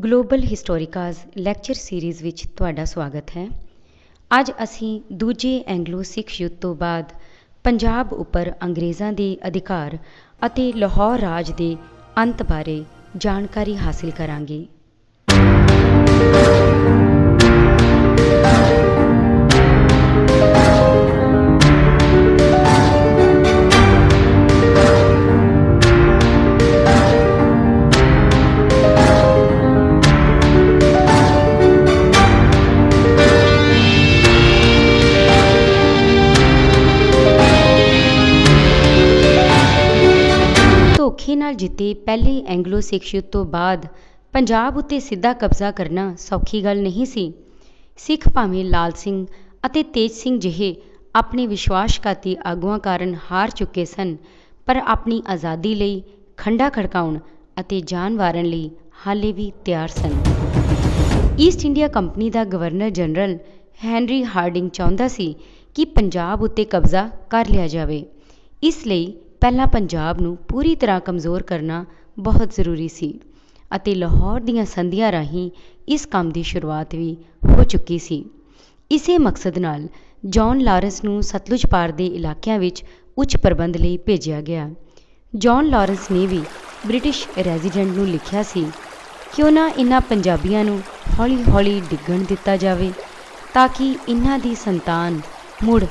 Global ਹਿਸਟੋਰੀਕਾਜ਼ lecture series ਵਿੱਚ ਤੁਹਾਡਾ ਸਵਾਗਤ ਹੈ। ਅੱਜ ਅਸੀਂ ਦੂਜੇ ਐਂਗਲੋ ਸਿੱਖ ਯੁੱਧ ਤੋਂ ਬਾਅਦ ਪੰਜਾਬ ਉੱਪਰ ਅੰਗਰੇਜ਼ਾਂ ਦੇ ਅਧਿਕਾਰ ਅਤੇ ਲਾਹੌਰ ਰਾਜ ਦੇ ਅੰਤ ਬਾਰੇ ਜਾਣਕਾਰੀ ਹਾਸਿਲ ਕਰਾਂਗੇ। ਧੋਖੇ ਨਾਲ ਜਿੱਤੇ ਪਹਿਲੇ ਐਂਗਲੋ ਸਿੱਖ ਯੁੱਧ ਤੋਂ ਬਾਅਦ ਪੰਜਾਬ ਉੱਤੇ ਸਿੱਧਾ ਕਬਜ਼ਾ ਕਰਨਾ ਸੌਖੀ ਗੱਲ ਨਹੀਂ ਸੀ। ਸਿੱਖ ਭਾਵੇਂ ਲਾਲ ਸਿੰਘ ਅਤੇ ਤੇਜ ਸਿੰਘ ਜਿਹੇ ਆਪਣੇ ਵਿਸ਼ਵਾਸਘਾਤੀ ਆਗੂਆਂ ਕਾਰਨ ਹਾਰ ਚੁੱਕੇ ਸਨ, ਪਰ ਆਪਣੀ ਆਜ਼ਾਦੀ ਲਈ ਖੰਡਾ ਖੜਕਾਉਣ ਅਤੇ ਜਾਨ ਵਾਰਨ ਲਈ ਹਾਲੇ ਵੀ ਤਿਆਰ ਸਨ। ਈਸਟ ਇੰਡੀਆ ਕੰਪਨੀ ਦਾ ਗਵਰਨਰ ਜਨਰਲ ਹੈਨਰੀ ਹਾਰਡਿੰਗ ਚਾਹੁੰਦਾ ਸੀ ਕਿ ਪੰਜਾਬ ਉੱਤੇ ਕਬਜ਼ਾ ਕਰ ਲਿਆ ਜਾਵੇ। ਇਸ ਲਈ ਪਹਿਲਾਂ ਪੰਜਾਬ ਨੂੰ ਪੂਰੀ ਤਰ੍ਹਾਂ ਕਮਜ਼ੋਰ ਕਰਨਾ ਬਹੁਤ ਜ਼ਰੂਰੀ ਸੀ ਅਤੇ ਲਾਹੌਰ ਦੀਆਂ ਸੰਧੀਆਂ ਰਾਹੀਂ ਇਸ ਕੰਮ ਦੀ ਸ਼ੁਰੂਆਤ ਵੀ ਹੋ ਚੁੱਕੀ ਸੀ। ਇਸੇ ਮਕਸਦ ਨਾਲ ਜੌਨ ਲਾਰੈਂਸ ਨੂੰ ਸਤਲੁਜ ਪਾਰ ਦੇ ਇਲਾਕਿਆਂ ਵਿੱਚ ਉੱਚ ਪ੍ਰਬੰਧ ਲਈ ਭੇਜਿਆ ਗਿਆ। ਜੌਨ ਲਾਰੈਂਸ ਨੇ ਵੀ ਬ੍ਰਿਟਿਸ਼ ਰੈਜ਼ੀਡੈਂਟ ਨੂੰ ਲਿਖਿਆ ਸੀ ਕਿ ਉਹਨਾਂ ਇਹਨਾਂ ਪੰਜਾਬੀਆਂ ਨੂੰ ਹੌਲੀ-ਹੌਲੀ ਡਿੱਗਣ ਦਿੱਤਾ ਜਾਵੇ ਤਾਂ ਕਿ ਇਹਨਾਂ ਦੀ ਸੰਤਾਨ ਮੁੜ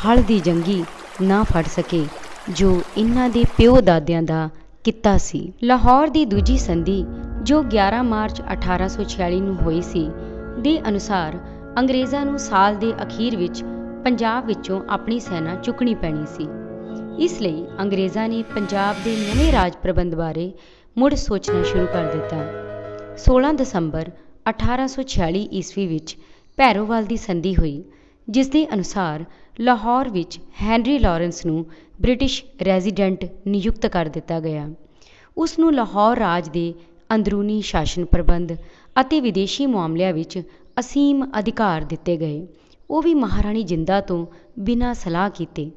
ਹਲ ਦੀ ਜੰਗੀ ਨਾ ਫੜ ਸਕੇ ਜੋ ਇਹਨਾਂ ਦੇ ਪਿਓ ਦਾਦਿਆਂ ਦਾ ਕਿੱਤਾ ਸੀ। ਲਾਹੌਰ ਦੀ ਦੂਜੀ ਸੰਧੀ ਜੋ 11 ਮਾਰਚ 1846 ਨੂੰ ਹੋਈ ਸੀ ਦੇ ਅਨੁਸਾਰ ਅੰਗਰੇਜ਼ਾਂ ਨੂੰ ਸਾਲ ਦੇ ਅਖੀਰ ਵਿੱਚ ਪੰਜਾਬ ਵਿੱਚੋਂ ਆਪਣੀ ਸੈਨਾ ਚੁੱਕਣੀ ਪੈਣੀ ਸੀ। ਇਸ ਲਈ ਅੰਗਰੇਜ਼ਾਂ ਨੇ ਪੰਜਾਬ ਦੇ ਨਵੇਂ ਰਾਜ ਪ੍ਰਬੰਧ ਬਾਰੇ ਮੁੜ ਸੋਚਣਾ ਸ਼ੁਰੂ ਕਰ ਦਿੱਤਾ। 16 ਦਸੰਬਰ 1846 ਈਸਵੀ ਵਿੱਚ ਭੈਰੋਵਾਲ ਦੀ ਸੰਧੀ ਹੋਈ, ਜਿਸ ਦੇ ਅਨੁਸਾਰ ਲਾਹੌਰ ਵਿੱਚ ਹੈਨਰੀ ਲਾਰੈਂਸ ਨੂੰ ਬ੍ਰਿਟਿਸ਼ ਰੈਜ਼ੀਡੈਂਟ ਨਿਯੁਕਤ ਕਰ ਦਿੱਤਾ ਗਿਆ। ਉਸ ਨੂੰ ਲਾਹੌਰ ਰਾਜ ਦੇ ਅੰਦਰੂਨੀ ਸ਼ਾਸਨ ਪ੍ਰਬੰਧ ਅਤੇ ਵਿਦੇਸ਼ੀ ਮਾਮਲਿਆਂ ਵਿੱਚ ਅਸੀਮ ਅਧਿਕਾਰ ਦਿੱਤੇ ਗਏ, ਉਹ ਵੀ ਮਹਾਰਾਣੀ ਜਿੰਦਾ ਤੋਂ ਬਿਨਾਂ ਸਲਾਹ ਕੀਤੇ।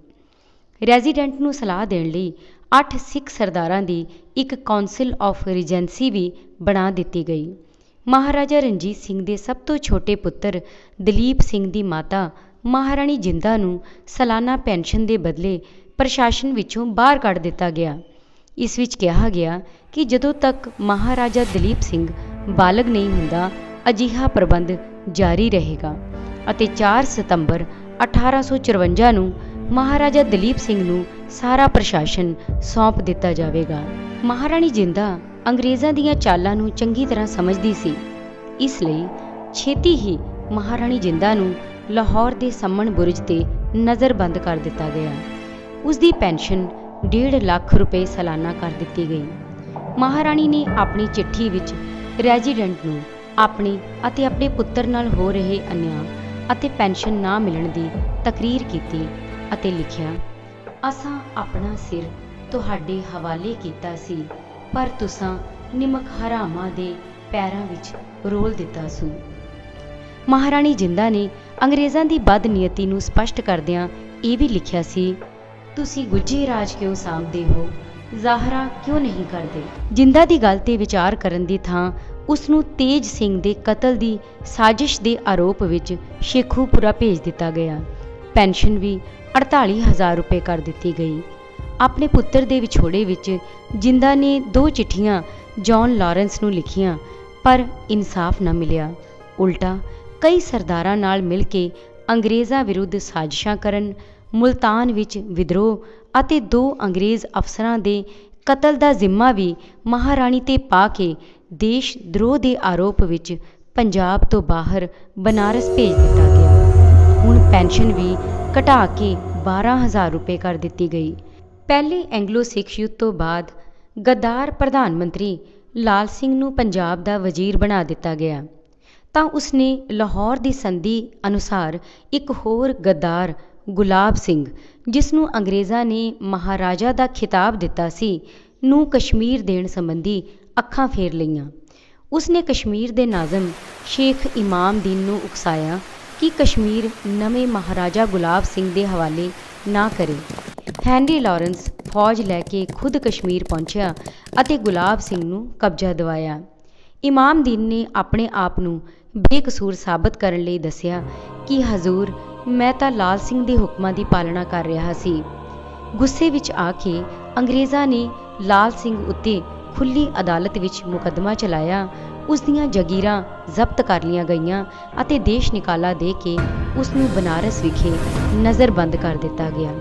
ਰੈਜ਼ੀਡੈਂਟ ਨੂੰ ਸਲਾਹ ਦੇਣ ਲਈ 8 ਸਿੱਖ ਸਰਦਾਰਾਂ ਦੀ ਇੱਕ ਕੌਂਸਲ ਆਫ ਰੀਜੈਂਸੀ ਵੀ ਬਣਾ ਦਿੱਤੀ ਗਈ। ਮਹਾਰਾਜਾ ਰਣਜੀਤ ਸਿੰਘ ਦੇ ਸਭ ਤੋਂ ਛੋਟੇ ਪੁੱਤਰ ਦਲੀਪ ਸਿੰਘ ਦੀ ਮਾਤਾ ਮਹਾਰਾਣੀ ਜਿੰਦਾ ਨੂੰ ਸਾਲਾਨਾ ਪੈਨਸ਼ਨ ਦੇ ਬਦਲੇ ਪ੍ਰਸ਼ਾਸਨ ਵਿੱਚੋਂ ਬਾਹਰ ਕੱਢ ਦਿੱਤਾ ਗਿਆ। ਇਸ ਵਿੱਚ ਕਿਹਾ ਗਿਆ ਕਿ ਜਦੋਂ ਤੱਕ ਮਹਾਰਾਜਾ ਦਲੀਪ ਸਿੰਘ ਬਾਲਗ ਨਹੀਂ ਹੁੰਦਾ ਅਜਿਹਾ ਪ੍ਰਬੰਧ ਜਾਰੀ ਰਹੇਗਾ ਅਤੇ 4 ਸਤੰਬਰ 1854 ਨੂੰ ਮਹਾਰਾਜਾ ਦਲੀਪ ਸਿੰਘ ਨੂੰ ਸਾਰਾ ਪ੍ਰਸ਼ਾਸਨ ਸੌਂਪ ਦਿੱਤਾ ਜਾਵੇਗਾ। ਮਹਾਰਾਣੀ ਜਿੰਦਾ ਅੰਗਰੇਜ਼ਾਂ ਦੀਆਂ ਚਾਲਾਂ ਨੂੰ ਚੰਗੀ ਤਰ੍ਹਾਂ ਸਮਝਦੀ ਸੀ, ਇਸ ਲਈ ਛੇਤੀ ਹੀ ਮਹਾਰਾਣੀ ਜਿੰਦਾ ਨੂੰ ਲਾਹੌਰ ਦੇ ਸੰਮਣ ਬੁਰਜ 'ਤੇ ਨਜ਼ਰਬੰਦ ਕਰ ਦਿੱਤਾ ਗਿਆ। ਉਸ ਦੀ ਪੈਨਸ਼ਨ 1.5 ਲੱਖ ਰੁਪਏ ਸਾਲਾਨਾ ਕਰ ਦਿੱਤੀ ਗਈ। ਮਹਾਰਾਣੀ ਨੇ ਆਪਣੀ ਚਿੱਠੀ ਵਿੱਚ ਰੈਜ਼ੀਡੈਂਟ ਨੂੰ ਆਪਣੇ ਅਤੇ ਆਪਣੇ ਪੁੱਤਰ ਨਾਲ ਹੋ ਰਹੇ ਅਨਿਆਂ ਅਤੇ ਪੈਨਸ਼ਨ ਨਾ ਮਿਲਣ ਦੀ ਤਕਰੀਰ ਕੀਤੀ ਅਤੇ ਲਿਖਿਆ, ਅਸਾਂ ਆਪਣਾ ਸਿਰ ਤੁਹਾਡੇ ਹਵਾਲੇ ਕੀਤਾ ਸੀ, ਪਰ ਤੁਸਾਂ ਨਿਮਕ ਹਰਾਮਾਂ ਦੇ ਪੈਰਾਂ ਵਿੱਚ ਰੋਲ ਦਿੱਤਾ ਸੂ। ਮਹਾਰਾਣੀ ਜਿੰਦਾ ਨੇ ਅੰਗਰੇਜ਼ਾਂ ਦੀ ਬਦਨੀਅਤੀ ਨੂੰ ਸਪਸ਼ਟ ਕਰਦਿਆਂ ਇਹ ਵੀ ਲਿਖਿਆ ਸੀ, ਤੁਸੀਂ ਗੁੱਜੇ ਰਾਜ ਕਿਉਂ ਸਾਂਭਦੇ ਹੋ, ਜ਼ਾਹਰਾ ਕਿਉਂ ਨਹੀਂ ਕਰਦੇ। ਜਿੰਦਾ ਦੀ ਗੱਲ 'ਤੇ ਵਿਚਾਰ ਕਰਨ ਦੀ ਥਾਂ ਉਸ ਨੂੰ ਤੇਜ ਸਿੰਘ ਦੇ ਕਤਲ ਦੀ ਸਾਜ਼ਿਸ਼ ਦੇ ਆਰੋਪ ਵਿੱਚ ਸ਼ੇਖੂਪੁਰਾ ਭੇਜ ਦਿੱਤਾ ਗਿਆ। ਪੈਨਸ਼ਨ ਵੀ 48,000 ਰੁਪਏ ਕਰ ਦਿੱਤੀ ਗਈ। ਆਪਣੇ ਪੁੱਤਰ ਦੇ ਵਿਛੋੜੇ ਵਿੱਚ ਜਿੰਦਾ ਨੇ 2 ਚਿੱਠੀਆਂ ਜੌਨ ਲਾਰੈਂਸ ਨੂੰ ਲਿਖੀਆਂ, ਪਰ ਇਨਸਾਫ ਨਾ ਮਿਲਿਆ। ਉਲਟਾ ਕਈ ਸਰਦਾਰਾਂ ਨਾਲ ਮਿਲ ਕੇ ਅੰਗਰੇਜ਼ਾਂ ਵਿਰੁੱਧ ਸਾਜ਼ਿਸ਼ਾਂ ਕਰਨ, ਮੁਲਤਾਨ ਵਿੱਚ ਵਿਦਰੋਹ ਅਤੇ 2 ਅੰਗਰੇਜ਼ ਅਫਸਰਾਂ ਦੇ ਕਤਲ ਦਾ ਜ਼ਿੰਮਾ ਵੀ ਮਹਾਰਾਣੀ 'ਤੇ ਪਾ ਕੇ ਦੇਸ਼ ਦਰੋਹ ਦੇ ਆਰੋਪ ਵਿੱਚ ਪੰਜਾਬ ਤੋਂ ਬਾਹਰ ਬਨਾਰਸ ਭੇਜ ਦਿੱਤਾ ਗਿਆ। ਹੁਣ ਪੈਨਸ਼ਨ ਵੀ ਘਟਾ ਕੇ 12,000 ਰੁਪਏ ਕਰ ਦਿੱਤੀ ਗਈ। ਪਹਿਲੇ ਐਂਗਲੋ ਸਿੱਖ ਯੁੱਧ ਤੋਂ ਬਾਅਦ ਗੱਦਾਰ ਪ੍ਰਧਾਨ ਮੰਤਰੀ ਲਾਲ ਸਿੰਘ ਨੂੰ ਪੰਜਾਬ ਦਾ ਵਜ਼ੀਰ ਬਣਾ ਦਿੱਤਾ ਗਿਆ, ਤਾਂ ਉਸਨੇ ਲਾਹੌਰ ਦੀ ਸੰਧੀ ਅਨੁਸਾਰ ਇੱਕ ਹੋਰ ਗੱਦਾਰ ਗੁਲਾਬ ਸਿੰਘ, ਜਿਸ ਨੂੰ ਅੰਗਰੇਜ਼ਾਂ ਨੇ ਮਹਾਰਾਜਾ ਦਾ ਖਿਤਾਬ ਦਿੱਤਾ ਸੀ, ਨੂੰ ਕਸ਼ਮੀਰ ਦੇਣ ਸੰਬੰਧੀ ਅੱਖਾਂ ਫੇਰ ਲਈਆਂ। ਉਸਨੇ ਕਸ਼ਮੀਰ ਦੇ ਨਾਜ਼ਮ ਸ਼ੇਖ ਇਮਾਮਦੀਨ ਨੂੰ ਉਕਸਾਇਆ ਕਿ ਕਸ਼ਮੀਰ ਨਵੇਂ ਮਹਾਰਾਜਾ ਗੁਲਾਬ ਸਿੰਘ ਦੇ ਹਵਾਲੇ ਨਾ ਕਰੇ। ਹੈਨਰੀ ਲਾਰੈਂਸ ਫੌਜ ਲੈ ਕੇ ਖੁਦ ਕਸ਼ਮੀਰ ਪਹੁੰਚਿਆ ਅਤੇ ਗੁਲਾਬ ਸਿੰਘ ਨੂੰ ਕਬਜ਼ਾ ਦਿਵਾਇਆ। ਇਮਾਮਦੀਨ ਨੇ ਆਪਣੇ ਆਪ ਨੂੰ ਬੇਕਸੂਰ ਸਾਬਤ ਕਰਨ ਲਈ ਦੱਸਿਆ ਕਿ ਹਜ਼ੂਰ, ਮੈਂ ਤਾਂ ਲਾਲ ਸਿੰਘ ਦੇ ਹੁਕਮਾਂ ਦੀ ਪਾਲਣਾ ਕਰ ਰਿਹਾ ਸੀ। ਗੁੱਸੇ ਵਿੱਚ ਆ ਕੇ ਅੰਗਰੇਜ਼ਾਂ ਨੇ ਲਾਲ ਸਿੰਘ ਉੱਤੇ ਖੁੱਲ੍ਹੀ ਅਦਾਲਤ ਵਿੱਚ ਮੁਕੱਦਮਾ ਚਲਾਇਆ। ਉਸ ਦੀਆਂ ਜਗੀਰਾਂ ਜ਼ਬਤ ਕਰ ਲਈਆਂ ਗਈਆਂ ਅਤੇ ਦੇਸ਼ ਨਿਕਾਲਾ ਦੇ ਕੇ ਉਸ ਨੂੰ ਬਨਾਰਸ ਵਿਖੇ ਨਜ਼ਰਬੰਦ ਕਰ ਦਿੱਤਾ ਗਿਆ।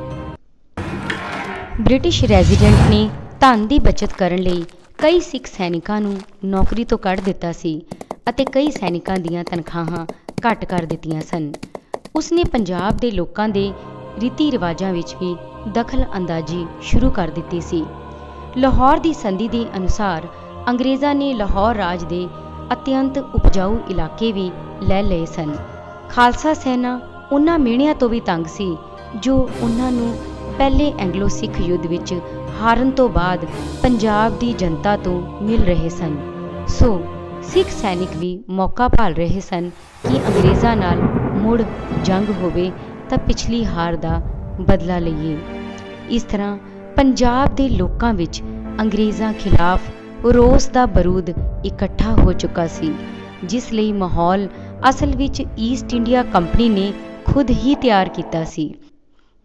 ਬ੍ਰਿਟਿਸ਼ ਰੈਜ਼ੀਡੈਂਟ ਨੇ ਧਨ ਦੀ ਬਚਤ ਕਰਨ ਲਈ ਕਈ ਸਿੱਖ ਸੈਨਿਕਾਂ ਨੂੰ ਨੌਕਰੀ ਤੋਂ ਕੱਢ ਦਿੱਤਾ ਸੀ ਅਤੇ ਕਈ ਸੈਨਿਕਾਂ ਦੀਆਂ ਤਨਖਾਹਾਂ ਘੱਟ ਕਰ ਦਿੱਤੀਆਂ ਸਨ। ਉਸਨੇ ਪੰਜਾਬ ਦੇ ਲੋਕਾਂ ਦੇ ਰੀਤੀ ਰਿਵਾਜਾਂ ਵਿੱਚ ਵੀ ਦਖਲ ਅੰਦਾਜ਼ੀ ਸ਼ੁਰੂ ਕਰ ਦਿੱਤੀ ਸੀ। ਲਾਹੌਰ ਦੀ ਸੰਧੀ ਦੇ ਅਨੁਸਾਰ ਅੰਗਰੇਜ਼ਾਂ ਨੇ ਲਾਹੌਰ ਰਾਜ ਦੇ ਅਤਿਅੰਤ ਉਪਜਾਊ ਇਲਾਕੇ ਵੀ ਲੈ ਲਏ ਸਨ। ਖਾਲਸਾ ਸੈਨਾ ਉਹਨਾਂ ਮਿਹਣਿਆਂ ਤੋਂ ਵੀ ਤੰਗ ਸੀ ਜੋ ਉਹਨਾਂ ਨੂੰ ਪਹਿਲੇ ਐਂਗਲੋ ਸਿੱਖ ਯੁੱਧ ਵਿੱਚ ਹਾਰਨ ਤੋਂ ਬਾਅਦ ਪੰਜਾਬ ਦੀ ਜਨਤਾ ਤੋਂ ਮਿਲ ਰਹੇ ਸਨ। ਸੋ ਸਿੱਖ ਸੈਨਿਕ ਵੀ ਮੌਕਾ ਭਾਲ ਰਹੇ ਸਨ ਕਿ ਅੰਗਰੇਜ਼ਾਂ ਨਾਲ ਮੁੜ ਜੰਗ ਹੋਵੇ ਤਾਂ ਪਿਛਲੀ ਹਾਰ ਦਾ ਬਦਲਾ ਲਈਏ। ਇਸ ਤਰ੍ਹਾਂ ਪੰਜਾਬ ਦੇ ਲੋਕਾਂ ਵਿੱਚ ਅੰਗਰੇਜ਼ਾਂ ਖਿਲਾਫ ਰੋਸ ਦਾ ਬਰੂਦ ਇਕੱਠਾ ਹੋ ਚੁੱਕਾ ਸੀ, ਜਿਸ ਲਈ ਮਾਹੌਲ ਅਸਲ ਵਿੱਚ ਈਸਟ ਇੰਡੀਆ ਕੰਪਨੀ ਨੇ ਖੁਦ ਹੀ ਤਿਆਰ ਕੀਤਾ ਸੀ।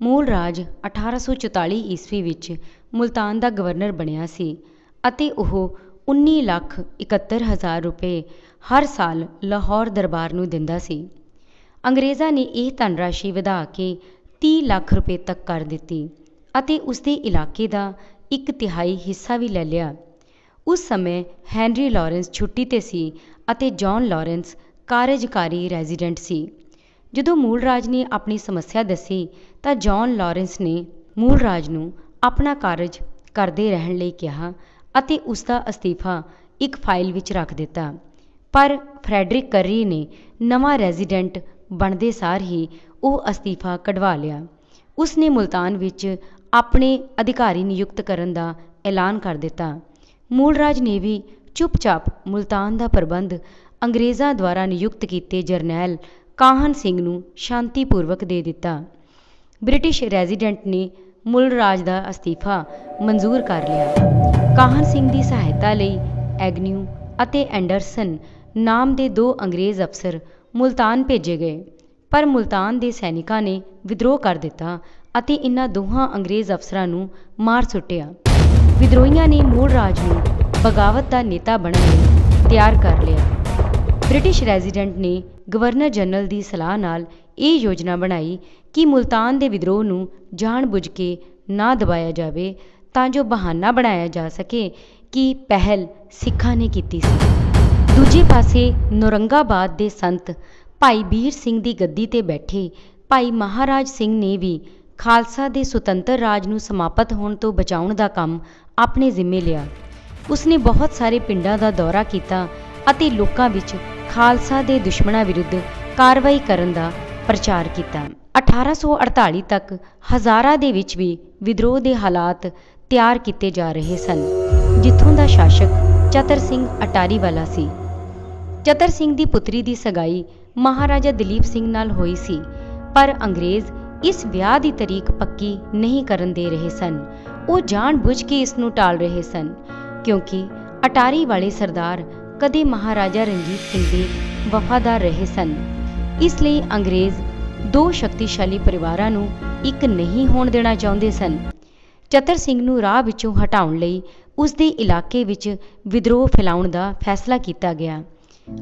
ਮੂਲ ਰਾਜ 1844 ਈਸਵੀ ਵਿੱਚ ਮੁਲਤਾਨ ਦਾ ਗਵਰਨਰ ਬਣਿਆ ਸੀ ਅਤੇ ਉਹ 19,71,000 ਰੁਪਏ ਹਰ ਸਾਲ ਲਾਹੌਰ ਦਰਬਾਰ ਨੂੰ ਦਿੰਦਾ ਸੀ। ਅੰਗਰੇਜ਼ਾਂ ਨੇ ਇਹ ਧਨਰਾਸ਼ੀ ਵਧਾ ਕੇ 30 ਲੱਖ ਰੁਪਏ ਤੱਕ ਕਰ ਦਿੱਤੀ ਅਤੇ ਉਸਦੇ ਇਲਾਕੇ ਦਾ 1/3 ਹਿੱਸਾ ਵੀ ਲੈ ਲਿਆ। ਉਸ ਸਮੇਂ ਹੈਨਰੀ ਲਾਰੈਂਸ ਛੁੱਟੀ 'ਤੇ ਸੀ ਅਤੇ ਜੌਨ ਲਾਰੈਂਸ ਕਾਰਜਕਾਰੀ ਰੈਜ਼ੀਡੈਂਟ ਸੀ। ਜਦੋਂ ਮੂਲ ਰਾਜ ਨੇ ਆਪਣੀ ਸਮੱਸਿਆ ਦੱਸੀ ਤਾਂ ਜੌਨ ਲਾਰੈਂਸ ਨੇ ਮੂਲ ਰਾਜ ਨੂੰ ਆਪਣਾ ਕਾਰਜ ਕਰਦੇ ਰਹਿਣ ਲਈ ਕਿਹਾ ਅਤੇ ਉਸਦਾ ਅਸਤੀਫਾ ਇੱਕ ਫਾਈਲ ਵਿੱਚ ਰੱਖ ਦਿੱਤਾ। ਪਰ ਫਰੈਡਰਿਕ ਕਰਰੀ ਨੇ ਨਵਾਂ ਰੈਜ਼ੀਡੈਂਟ ਬਣਦੇ ਸਾਰ ਹੀ ਉਹ ਅਸਤੀਫਾ ਕਢਵਾ ਲਿਆ। ਉਸ ਨੇ ਮੁਲਤਾਨ ਵਿੱਚ ਆਪਣੇ ਅਧਿਕਾਰੀ ਨਿਯੁਕਤ ਕਰਨ ਦਾ ਐਲਾਨ ਕਰ ਦਿੱਤਾ। ਮੂਲ ਰਾਜ ਨੇ ਵੀ ਚੁੱਪਚਾਪ ਮੁਲਤਾਨ ਦਾ ਪ੍ਰਬੰਧ ਅੰਗਰੇਜ਼ਾਂ ਦੁਆਰਾ ਨਿਯੁਕਤ ਕੀਤੇ ਜਰਨੈਲ ਕਾਹਨ ਸਿੰਘ ਨੂੰ ਸ਼ਾਂਤੀਪੂਰਵਕ ਦੇ ਦਿੱਤਾ। ਬ੍ਰਿਟਿਸ਼ ਰੈਜ਼ੀਡੈਂਟ ਨੇ ਮੂਲ ਰਾਜ ਦਾ ਅਸਤੀਫਾ ਮਨਜ਼ੂਰ ਕਰ ਲਿਆ। ਕਾਹਨ ਸਿੰਘ ਦੀ ਸਹਾਇਤਾ ਲਈ ਐਗਨਿਊ ਅਤੇ ਐਂਡਰਸਨ ਨਾਮ ਦੇ 2 ਅੰਗਰੇਜ਼ ਅਫਸਰ ਮੁਲਤਾਨ ਭੇਜੇ ਗਏ, ਪਰ ਮੁਲਤਾਨ ਦੇ ਸੈਨਿਕਾਂ ਨੇ ਵਿਦਰੋਹ ਕਰ ਦਿੱਤਾ ਅਤੇ ਇਨ੍ਹਾਂ ਦੋਹਾਂ ਅੰਗਰੇਜ਼ ਅਫਸਰਾਂ ਨੂੰ ਮਾਰ ਸੁੱਟਿਆ। ਵਿਦਰੋਹੀਆਂ ਨੇ ਮੂਲ ਰਾਜ ਨੂੰ ਬਗਾਵਤ ਦਾ ਨੇਤਾ ਬਣਨ ਲਈ ਤਿਆਰ ਕਰ ਲਿਆ। ਬ੍ਰਿਟਿਸ਼ ਰੈਜ਼ੀਡੈਂਟ ਨੇ ਗਵਰਨਰ ਜਨਰਲ ਦੀ ਸਲਾਹ ਨਾਲ ਇਹ ਯੋਜਨਾ ਬਣਾਈ ਕਿ ਮੁਲਤਾਨ ਦੇ ਵਿਦਰੋਹ ਨੂੰ ਜਾਣ-ਬੁੱਝ ਕੇ ਨਾ ਦਬਾਇਆ ਜਾਵੇ ਤਾਂ ਜੋ ਬਹਾਨਾ ਬਣਾਇਆ ਜਾ ਸਕੇ ਕਿ ਪਹਿਲ ਸਿੱਖਾਂ ਨੇ ਕੀਤੀ ਸੀ। ਦੂਜੇ ਪਾਸੇ ਨੌਰੰਗਾਬਾਦ ਦੇ ਸੰਤ ਭਾਈ ਵੀਰ ਸਿੰਘ ਦੀ ਗੱਦੀ 'ਤੇ ਬੈਠੇ ਭਾਈ ਮਹਾਰਾਜ ਸਿੰਘ ਨੇ ਵੀ ਖਾਲਸਾ ਦੇ ਸੁਤੰਤਰ ਰਾਜ ਨੂੰ ਸਮਾਪਤ ਹੋਣ ਤੋਂ ਬਚਾਉਣ ਦਾ ਕੰਮ ਆਪਣੇ ਜ਼ਿੰਮੇ ਲਿਆ। ਉਸਨੇ ਬਹੁਤ ਸਾਰੇ ਪਿੰਡਾਂ ਦਾ ਦੌਰਾ ਕੀਤਾ ਅਤੇ ਲੋਕਾਂ ਵਿੱਚ ਖਾਲਸਾ ਦੇ ਦੁਸ਼ਮਣਾਂ ਵਿਰੁੱਧ ਕਾਰਵਾਈ ਕਰਨ ਦਾ ਪ੍ਰਚਾਰ ਕੀਤਾ। 1848 ਤੱਕ ਹਜ਼ਾਰਾ ਦੇ ਵਿੱਚ ਵੀ ਵਿਦਰੋਹ ਦੇ ਹਾਲਾਤ ਤਿਆਰ ਕੀਤੇ ਜਾ ਰਹੇ ਸਨ, ਜਿੱਥੋਂ ਦਾ ਸ਼ਾਸਕ ਚਤਰ ਸਿੰਘ ਅਟਾਰੀ ਵਾਲਾ ਸੀ। ਚਤਰ ਸਿੰਘ ਦੀ ਪੁੱਤਰੀ ਦੀ ਸਗਾਈ ਮਹਾਰਾਜਾ ਦਲੀਪ ਸਿੰਘ ਨਾਲ ਹੋਈ ਸੀ, ਪਰ ਅੰਗਰੇਜ਼ ਇਸ ਵਿਆਹ ਦੀ ਤਾਰੀਖ ਪੱਕੀ ਨਹੀਂ ਕਰਨ ਦੇ ਰਹੇ ਸਨ। ਉਹ ਜਾਣ-ਬੁੱਝ ਕੇ ਇਸ ਨੂੰ ਟਾਲ ਰਹੇ ਸਨ, ਕਿਉਂਕਿ ਅਟਾਰੀ ਵਾਲੇ ਸਰਦਾਰ ਕਦੇ ਮਹਾਰਾਜਾ ਰਣਜੀਤ ਸਿੰਘ ਦੇ ਵਫਾਦਾਰ ਰਹੇ ਸਨ। ਇਸ ਲਈ ਅੰਗਰੇਜ਼ 2 ਸ਼ਕਤੀਸ਼ਾਲੀ ਪਰਿਵਾਰਾਂ ਨੂੰ ਇੱਕ ਨਹੀਂ ਹੋਣ ਦੇਣਾ ਚਾਹੁੰਦੇ ਸਨ। ਚਤਰ ਸਿੰਘ ਨੂੰ ਰਾਹ ਵਿੱਚੋਂ ਹਟਾਉਣ ਲਈ ਉਸ ਦੇ ਇਲਾਕੇ ਵਿੱਚ ਵਿਦਰੋਹ ਫੈਲਾਉਣ ਦਾ ਫੈਸਲਾ ਕੀਤਾ ਗਿਆ।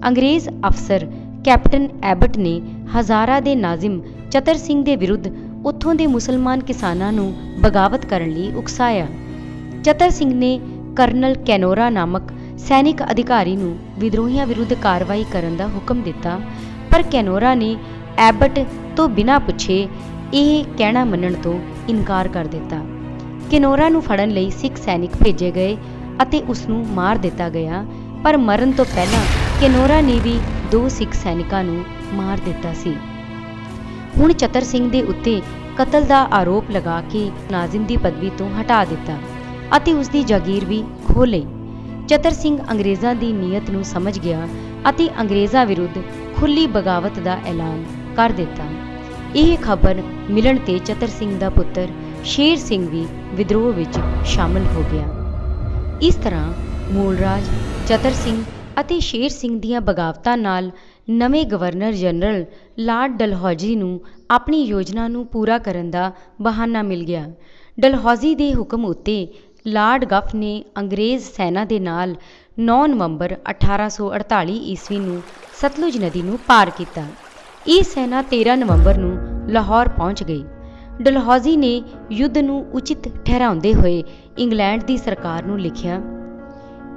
ਅੰਗਰੇਜ਼ ਅਫਸਰ ਕੈਪਟਨ ਐਬਟ ਨੇ ਹਜ਼ਾਰਾ ਦੇ ਨਾਜ਼ਿਮ ਚਤਰ ਸਿੰਘ ਦੇ ਵਿਰੁੱਧ ਉੱਥੋਂ ਦੇ ਮੁਸਲਮਾਨ ਕਿਸਾਨਾਂ ਨੂੰ ਬਗਾਵਤ ਕਰਨ ਲਈ ਉਕਸਾਇਆ। ਚਤਰ ਸਿੰਘ ਨੇ ਕਰਨਲ ਕੈਨੋਰਾ ਨਾਮਕ ਸੈਨਿਕ ਅਧਿਕਾਰੀ ਨੂੰ ਵਿਦਰੋਹੀਆਂ ਵਿਰੁੱਧ ਕਾਰਵਾਈ ਕਰਨ ਦਾ ਹੁਕਮ ਦਿੱਤਾ, ਪਰ ਕੈਨੋਰਾ ਨੇ ਐਬਟ ਤੋਂ ਬਿਨਾਂ ਪੁੱਛੇ ਇਹ ਕਹਿਣਾ ਮੰਨਣ ਤੋਂ ਇਨਕਾਰ ਕਰ ਦਿੱਤਾ। ਕੈਨੋਰਾ ਨੂੰ ਫੜਨ ਲਈ ਸਿੱਖ ਸੈਨਿਕ ਭੇਜੇ ਗਏ ਅਤੇ ਉਸ ਨੂੰ ਮਾਰ ਦਿੱਤਾ ਗਿਆ, ਪਰ ਮਰਨ ਤੋਂ ਪਹਿਲਾਂ ਕੈਨੋਰਾ ਨੇ ਵੀ 2 ਸਿੱਖ ਸੈਨਿਕਾਂ ਨੂੰ ਮਾਰ ਦਿੱਤਾ ਸੀ। ਹੁਣ ਚਤਰ ਸਿੰਘ ਦੇ ਉੱਤੇ ਕਤਲ ਦਾ ਆਰੋਪ ਲਗਾ ਕੇ ਨਾਜ਼ਿਮ ਦੀ ਪਦਵੀ ਤੋਂ ਹਟਾ ਦਿੱਤਾ ਅਤੇ ਉਸ ਦੀ ਜਾਗੀਰ ਵੀ ਖੋਹ ਲਈ। ਚਤਰ ਸਿੰਘ ਅੰਗਰੇਜ਼ਾਂ ਦੀ ਨੀਅਤ ਨੂੰ ਸਮਝ ਗਿਆ ਅਤੇ ਅੰਗਰੇਜ਼ਾਂ ਵਿਰੁੱਧ ਖੁੱਲ੍ਹੀ ਬਗਾਵਤ ਦਾ ਐਲਾਨ ਕਰ ਦਿੱਤਾ। ਇਹ ਖਬਰ ਮਿਲਣ 'ਤੇ ਚਤਰ ਸਿੰਘ ਦਾ ਪੁੱਤਰ ਸ਼ੇਰ ਸਿੰਘ ਵੀ ਵਿਦਰੋਹ ਵਿੱਚ ਸ਼ਾਮਲ ਹੋ ਗਿਆ। ਇਸ ਤਰ੍ਹਾਂ ਮੂਲ ਰਾਜ, ਚਤਰ ਸਿੰਘ ਅਤੇ ਸ਼ੇਰ ਸਿੰਘ ਦੀਆਂ ਬਗਾਵਤਾਂ ਨਾਲ ਨਵੇਂ ਗਵਰਨਰ ਜਨਰਲ ਲਾਰਡ ਡਲਹੌਜ਼ੀ ਨੂੰ ਆਪਣੀ ਯੋਜਨਾ ਨੂੰ ਪੂਰਾ ਕਰਨ ਦਾ ਬਹਾਨਾ ਮਿਲ ਗਿਆ। ਡਲਹੌਜ਼ੀ ਦੇ ਹੁਕਮ ਉੱਤੇ ਲਾਰਡ ਗੱਫ ਨੇ ਅੰਗਰੇਜ਼ ਸੈਨਾ ਦੇ ਨਾਲ 9 ਨਵੰਬਰ 1848 ਈਸਵੀ ਨੂੰ ਸਤਲੁਜ ਨਦੀ ਨੂੰ ਪਾਰ ਕੀਤਾ। ਇਹ ਸੈਨਾ 13 ਨਵੰਬਰ ਨੂੰ ਲਾਹੌਰ ਪਹੁੰਚ ਗਈ। ਡਲਹੌਜ਼ੀ ਨੇ ਯੁੱਧ ਨੂੰ ਉਚਿਤ ਠਹਿਰਾਉਂਦੇ ਹੋਏ ਇੰਗਲੈਂਡ ਦੀ ਸਰਕਾਰ ਨੂੰ ਲਿਖਿਆ,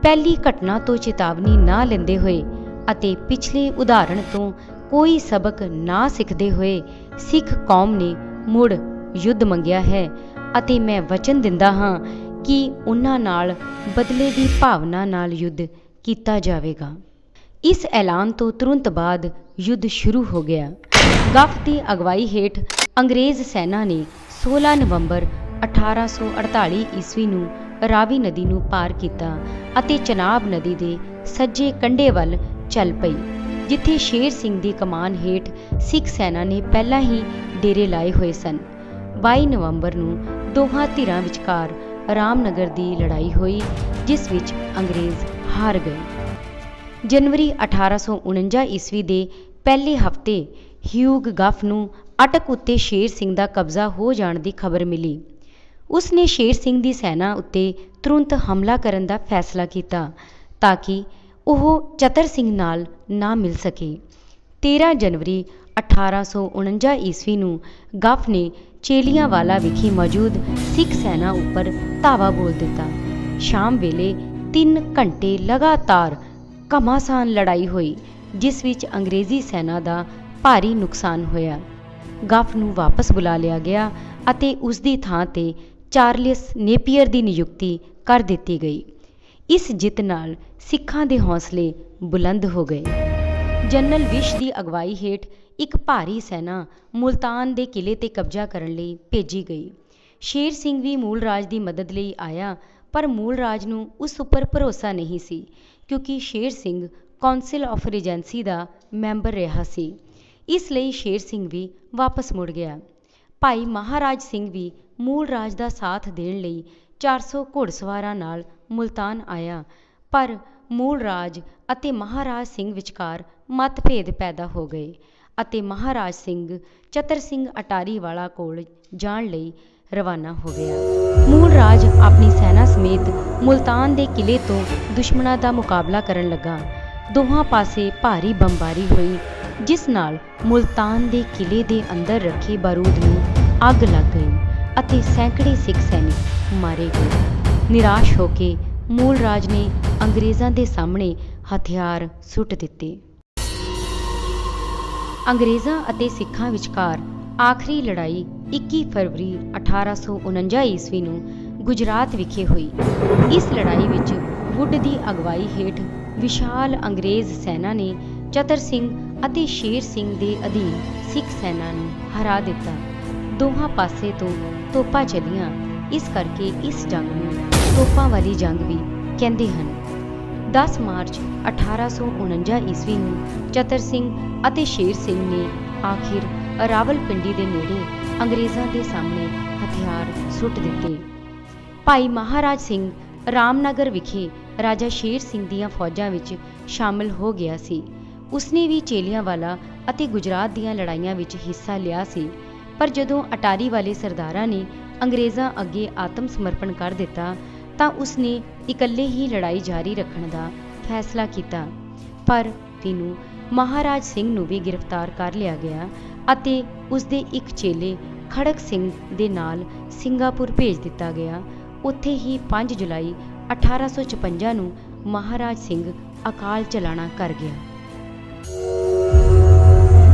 ਪਹਿਲੀ ਘਟਨਾ ਤੋਂ ਚੇਤਾਵਨੀ ਨਾ ਲੈਂਦੇ ਹੋਏ ਅਤੇ ਪਿਛਲੇ ਉਦਾਹਰਣ ਤੋਂ ਕੋਈ ਸਬਕ ਨਾ ਸਿੱਖਦੇ ਹੋਏ ਸਿੱਖ ਕੌਮ ਨੇ ਮੁੜ ਯੁੱਧ ਮੰਗਿਆ ਹੈ ਅਤੇ ਮੈਂ ਵਚਨ ਦਿੰਦਾ ਹਾਂ ਕਿ ਉਹਨਾਂ ਨਾਲ ਬਦਲੇ ਦੀ ਭਾਵਨਾ ਨਾਲ ਯੁੱਧ ਕੀਤਾ ਜਾਵੇਗਾ। ਇਸ ਐਲਾਨ ਤੋਂ ਤੁਰੰਤ ਬਾਅਦ ਯੁੱਧ ਸ਼ੁਰੂ ਹੋ ਗਿਆ। ਗੱਫ ਦੀ ਅਗਵਾਈ ਹੇਠ ਅੰਗਰੇਜ਼ ਸੈਨਾ ਨੇ 16 ਨਵੰਬਰ 1848 ਈਸਵੀ ਨੂੰ ਰਾਵੀ ਨਦੀ ਨੂੰ ਪਾਰ ਕੀਤਾ ਅਤੇ ਚਨਾਬ ਨਦੀ ਦੇ ਸੱਜੇ ਕੰਢੇ ਵੱਲ ਚੱਲ ਪਈ, ਜਿੱਥੇ ਸ਼ੇਰ ਸਿੰਘ ਦੀ ਕਮਾਨ ਹੇਠ ਸਿੱਖ ਸੈਨਾ ਨੇ ਪਹਿਲਾਂ ਹੀ ਡੇਰੇ ਲਾਏ ਹੋਏ ਸਨ। 22 ਨਵੰਬਰ ਨੂੰ ਦੋਹਾਂ ਧਿਰਾਂ ਵਿਚਕਾਰ ਰਾਮਨਗਰ ਦੀ ਲੜਾਈ ਹੋਈ, ਜਿਸ ਵਿੱਚ ਅੰਗਰੇਜ਼ ਹਾਰ ਗਏ। ਜਨਵਰੀ 1849 ਈਸਵੀ ਦੇ ਪਹਿਲੇ ਹਫ਼ਤੇ ਹਿਊਗ ਗੱਫ ਨੂੰ ਅਟਕ ਉੱਤੇ ਸ਼ੇਰ ਸਿੰਘ ਦਾ ਕਬਜ਼ਾ ਹੋ ਜਾਣ ਦੀ ਖਬਰ ਮਿਲੀ। ਉਸ ਨੇ ਸ਼ੇਰ ਸਿੰਘ ਦੀ ਸੈਨਾ ਉੱਤੇ ਤੁਰੰਤ ਹਮਲਾ ਕਰਨ ਦਾ ਫੈਸਲਾ ਕੀਤਾ ਤਾਂ ਕਿ ਉਹ ਚਤਰ ਸਿੰਘ ਨਾਲ ਨਾ ਮਿਲ ਸਕੇ। 13 ਜਨਵਰੀ 1849 ਈਸਵੀ ਨੂੰ ਗੱਫ ਨੇ ਚੇਲੀਆਂਵਾਲਾ ਵਿਖੇ ਮੌਜੂਦ ਸਿੱਖ ਸੈਨਾ ਉੱਪਰ ਧਾਵਾ ਬੋਲ ਦਿੱਤਾ। ਸ਼ਾਮ ਵੇਲੇ 3 ਘੰਟੇ ਲਗਾਤਾਰ ਘਮਾਸਾਨ ਲੜਾਈ ਹੋਈ, ਜਿਸ ਵਿੱਚ ਅੰਗਰੇਜ਼ੀ ਸੈਨਾ ਦਾ ਭਾਰੀ ਨੁਕਸਾਨ ਹੋਇਆ। ਗੱਫ ਨੂੰ ਵਾਪਸ ਬੁਲਾ ਲਿਆ ਗਿਆ ਅਤੇ ਉਸ ਦੀ ਥਾਂ 'ਤੇ ਚਾਰਲਸ ਨੇਪੀਅਰ ਦੀ ਨਿਯੁਕਤੀ ਕਰ ਦਿੱਤੀ ਗਈ। ਇਸ ਜਿੱਤ ਨਾਲ ਸਿੱਖਾਂ ਦੇ ਹੌਸਲੇ ਬੁਲੰਦ ਹੋ ਗਏ। ਜਨਰਲ ਵਿਸ਼ ਦੀ ਅਗਵਾਈ ਹੇਠ ਇੱਕ ਭਾਰੀ ਸੈਨਾ ਮੁਲਤਾਨ ਦੇ ਕਿਲੇ 'ਤੇ ਕਬਜ਼ਾ ਕਰਨ ਲਈ ਭੇਜੀ ਗਈ। ਸ਼ੇਰ ਸਿੰਘ ਵੀ ਮੂਲ ਰਾਜ ਦੀ ਮਦਦ ਲਈ ਆਇਆ, ਪਰ ਮੂਲ ਰਾਜ ਨੂੰ ਉਸ ਉੱਪਰ ਭਰੋਸਾ ਨਹੀਂ ਸੀ, ਕਿਉਂਕਿ Sher Singh council of Regency the member ਰਿਹਾ ਸੀ। ਇਸ ਲਈ ਸ਼ੇਰ ਸਿੰਘ ਵੀ ਵਾਪਸ ਮੁੜ ਗਿਆ। ਭਾਈ ਮਹਾਰਾਜ ਸਿੰਘ ਵੀ ਮੂਲ ਰਾਜ ਦਾ ਸਾਥ ਦੇਣ ਲਈ 400 ਘੋੜਸਵਾਰਾਂ ਨਾਲ ਮੁਲਤਾਨ ਆਇਆ, ਪਰ ਮੂਲ ਰਾਜ ਅਤੇ ਮਹਾਰਾਜ ਸਿੰਘ ਵਿਚਕਾਰ ਮਤਭੇਦ ਪੈਦਾ ਹੋ ਗਏ ਅਤੇ ਮਹਾਰਾਜ ਸਿੰਘ ਚਤਰ ਸਿੰਘ ਅਟਾਰੀ ਵਾਲਾ ਕੋਲ ਜਾਣ ਲਈ ਰਵਾਨਾ ਹੋ ਗਿਆ। ਮੂਲ ਰਾਜ ਆਪਣੀ ਸੈਨਾ ਸਮੇਤ ਮੁਲਤਾਨ ਦੇ ਕਿਲੇ ਤੋਂ ਦੁਸ਼ਮਣਾਂ ਦਾ ਮੁਕਾਬਲਾ ਕਰਨ ਲੱਗਾ। ਦੋਹਾਂ ਪਾਸੇ ਭਾਰੀ ਬੰਬਾਰੀ ਹੋਈ, ਜਿਸ ਨਾਲ ਮੁਲਤਾਨ ਦੇ ਕਿਲੇ ਦੇ ਅੰਦਰ ਰੱਖੇ ਬਾਰੂਦ ਨੂੰ ਅੱਗ ਲੱਗ ਗਈ ਅਤੇ ਸੈਂਕੜੇ ਸਿੱਖ ਸੈਨਿਕ ਮਾਰੇ ਗਏ। ਨਿਰਾਸ਼ ਹੋ ਕੇ ਮੂਲ ਰਾਜ ਨੇ ਅੰਗਰੇਜ਼ਾਂ ਦੇ ਸਾਹਮਣੇ ਹਥਿਆਰ ਸੁੱਟ ਦਿੱਤੇ। ਅੰਗਰੇਜ਼ਾਂ ਅਤੇ ਸਿੱਖਾਂ ਵਿਚਕਾਰ ਆਖਰੀ ਲੜਾਈ 21 ਫਰਵਰੀ 1849 ਈਸਵੀ ਨੂੰ ਗੁਜਰਾਤ ਵਿਖੇ ਹੋਈ। ਇਸ ਲੜਾਈ ਵਿੱਚ ਵੁੱਡ ਦੀ ਅਗਵਾਈ ਹੇਠ ਵਿਸ਼ਾਲ ਅੰਗਰੇਜ਼ ਸੈਨਾ ਨੇ ਚਤਰ ਸਿੰਘ ਅਤੇ ਸ਼ੇਰ ਸਿੰਘ ਦੇ ਅਧੀਨ ਸਿੱਖ ਸੈਨਾ ਨੂੰ ਹਰਾ ਦਿੱਤਾ। ਦੋਹਾਂ ਪਾਸੇ ਤੋਂ ਤੋਪਾਂ ਚੱਲੀਆਂ, ਇਸ ਕਰਕੇ ਇਸ ਜੰਗ ਨੂੰ ਤੋਪਾਂ ਵਾਲੀ ਜੰਗ ਵੀ ਕਹਿੰਦੇ ਹਨ। 10 ਮਾਰਚ 1849 ਈਸਵੀ ਨੂੰ ਚਤਰ ਸਿੰਘ ਅਤੇ ਸ਼ੇਰ ਸਿੰਘ ਨੇ ਆਖਿਰ ਰਾਵਲਪਿੰਡੀ ਦੇ ਨੇੜੇ ਅੰਗਰੇਜ਼ਾਂ ਦੇ ਸਾਹਮਣੇ ਹਥਿਆਰ ਸੁੱਟ ਦਿੱਤੇ। ਭਾਈ ਮਹਾਰਾਜ ਸਿੰਘ ਰਾਮਨਗਰ ਵਿਖੇ ਰਾਜਾ ਸ਼ੇਰ ਸਿੰਘ ਦੀਆਂ ਫੌਜਾਂ ਵਿੱਚ ਸ਼ਾਮਲ ਹੋ ਗਿਆ ਸੀ। ਉਸਨੇ ਵੀ ਚੇਲੀਆਂਵਾਲਾ ਅਤੇ ਗੁਜਰਾਤ ਦੀਆਂ ਲੜਾਈਆਂ ਵਿੱਚ ਹਿੱਸਾ ਲਿਆ ਸੀ, ਪਰ ਜਦੋਂ ਅਟਾਰੀ ਵਾਲੇ ਸਰਦਾਰਾਂ ਨੇ ਅੰਗਰੇਜ਼ਾਂ ਅੱਗੇ ਆਤਮ ਸਮਰਪਣ ਕਰ ਦਿੱਤਾ ਤਾਂ ਉਸਨੇ ਇਕੱਲੇ ਹੀ ਲੜਾਈ ਜਾਰੀ ਰੱਖਣ ਦਾ ਫੈਸਲਾ ਕੀਤਾ। ਪਰ ਨੂੰ ਮਹਾਰਾਜ ਸਿੰਘ ਨੂੰ ਵੀ ਗ੍ਰਿਫਤਾਰ ਕਰ ਲਿਆ ਗਿਆ ਅਤੇ ਉਸਦੇ ਇੱਕ ਚੇਲੇ ਖੜਕ ਸਿੰਘ ਦੇ ਨਾਲ ਸਿੰਗਾਪੁਰ ਭੇਜ ਦਿੱਤਾ ਗਿਆ। ਉੱਥੇ ਹੀ 5 ਜੁਲਾਈ 1856 ਨੂੰ ਮਹਾਰਾਜ ਸਿੰਘ ਅਕਾਲ ਚਲਾਣਾ ਕਰ ਗਿਆ।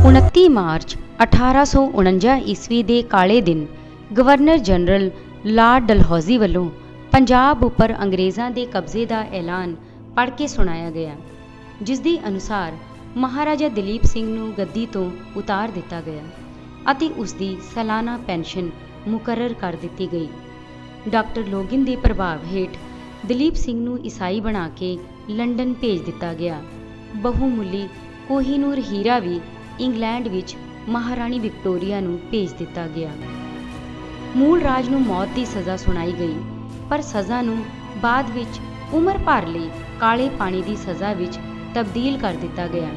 29 ਮਾਰਚ 1849 ਈਸਵੀ ਦੇ ਕਾਲੇ ਦਿਨ ਗਵਰਨਰ ਜਨਰਲ ਲਾਰਡ ਡਲਹੌਜ਼ੀ ਵੱਲੋਂ ਪੰਜਾਬ ਉੱਪਰ ਅੰਗਰੇਜ਼ਾਂ ਦੇ ਕਬਜ਼ੇ ਦਾ ਐਲਾਨ ਪੜ੍ਹ ਕੇ ਸੁਣਾਇਆ ਗਿਆ, ਜਿਸ ਦੇ ਅਨੁਸਾਰ ਮਹਾਰਾਜਾ ਦਲੀਪ ਸਿੰਘ ਨੂੰ ਗੱਦੀ ਤੋਂ ਉਤਾਰ ਦਿੱਤਾ ਗਿਆ ਅਤੇ ਉਸ ਦੀ ਸਾਲਾਨਾ ਪੈਨਸ਼ਨ ਮੁਕਰਰ ਕਰ ਦਿੱਤੀ ਗਈ। ਡਾਕਟਰ ਲੋਗਿਨ ਦੇ ਪ੍ਰਭਾਵ ਹੇਠ ਦਲੀਪ ਸਿੰਘ ਨੂੰ ਈਸਾਈ ਬਣਾ ਕੇ ਲੰਡਨ ਭੇਜ ਦਿੱਤਾ ਗਿਆ। ਬਹੁਮੁੱਲੀ ਕੋਹੀਨੂਰ ਹੀਰਾ ਵੀ ਇੰਗਲੈਂਡ ਵਿੱਚ ਮਹਾਰਾਣੀ ਵਿਕਟੋਰੀਆ ਨੂੰ ਭੇਜ ਦਿੱਤਾ ਗਿਆ। ਮੂਲ ਰਾਜ ਨੂੰ ਮੌਤ ਦੀ ਸਜ਼ਾ ਸੁਣਾਈ ਗਈ, ਪਰ ਸਜ਼ਾ ਨੂੰ ਬਾਅਦ ਵਿੱਚ ਉਮਰ ਭਰ ਲਈ ਕਾਲੇ ਪਾਣੀ ਦੀ ਸਜ਼ਾ ਵਿੱਚ ਤਬਦੀਲ ਕਰ ਦਿੱਤਾ ਗਿਆ।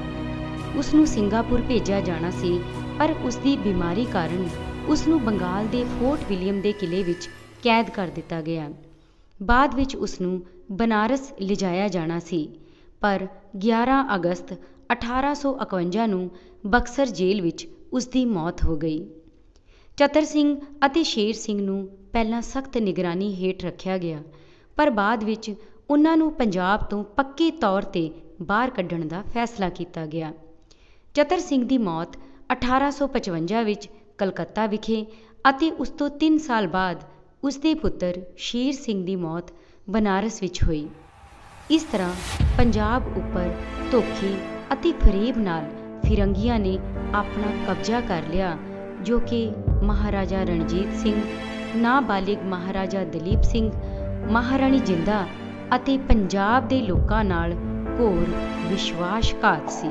ਉਸ ਨੂੰ ਸਿੰਗਾਪੁਰ ਭੇਜਿਆ ਜਾਣਾ ਸੀ, ਪਰ ਉਸ ਦੀ ਬਿਮਾਰੀ ਕਾਰਨ ਉਸ ਨੂੰ ਬੰਗਾਲ ਦੇ ਫੋਰਟ ਵਿਲੀਅਮ ਦੇ ਕਿਲ੍ਹੇ ਵਿੱਚ ਕੈਦ ਕਰ ਦਿੱਤਾ ਗਿਆ। ਬਾਅਦ ਵਿੱਚ ਉਸ ਨੂੰ ਬਨਾਰਸ ਲਿਜਾਇਆ ਜਾਣਾ ਸੀ, ਪਰ 11 ਅਗਸਤ 1851 ਨੂੰ ਬਕਸਰ ਜੇਲ੍ਹ ਵਿੱਚ ਉਸ ਦੀ ਮੌਤ ਹੋ ਗਈ। ਚਤਰ ਸਿੰਘ ਅਤੇ ਸ਼ੇਰ ਸਿੰਘ ਨੂੰ ਪਹਿਲਾਂ ਸਖਤ ਨਿਗਰਾਨੀ ਹੇਠ ਰੱਖਿਆ ਗਿਆ, ਪਰ ਬਾਅਦ ਵਿੱਚ ਉਨ੍ਹਾਂ ਨੂੰ ਪੰਜਾਬ ਤੋਂ ਪੱਕੇ ਤੌਰ 'ਤੇ ਬਾਹਰ ਕੱਢਣ ਦਾ ਫੈਸਲਾ ਕੀਤਾ ਗਿਆ। ਚਤਰ ਸਿੰਘ ਦੀ ਮੌਤ 1855 ਵਿੱਚ ਕਲਕੱਤਾ ਵਿਖੇ ਅਤੇ ਉਸ ਤੋਂ 3 ਸਾਲ ਬਾਅਦ ਉਸ ਦੇ ਪੁੱਤਰ ਸ਼ੇਰ ਸਿੰਘ ਦੀ ਮੌਤ ਬਨਾਰਸ ਵਿੱਚ ਹੋਈ। ਇਸ ਤਰ੍ਹਾਂ ਪੰਜਾਬ ਉੱਪਰ ਧੋਖੇ ਅਤੇ ਫਰੇਬ ਨਾਲ ਫਿਰੰਗੀਆਂ ਨੇ ਆਪਣਾ ਕਬਜ਼ਾ ਕਰ ਲਿਆ, ਜੋ ਕਿ ਮਹਾਰਾਜਾ ਰਣਜੀਤ ਸਿੰਘ, ਨਾਬਾਲਿਗ ਮਹਾਰਾਜਾ ਦਲੀਪ ਸਿੰਘ, ਮਹਾਰਾਣੀ ਜਿੰਦਾ ਅਤੇ ਪੰਜਾਬ ਦੇ ਲੋਕਾਂ ਨਾਲ ਘੋਰ ਵਿਸ਼ਵਾਸਘਾਤ ਸੀ।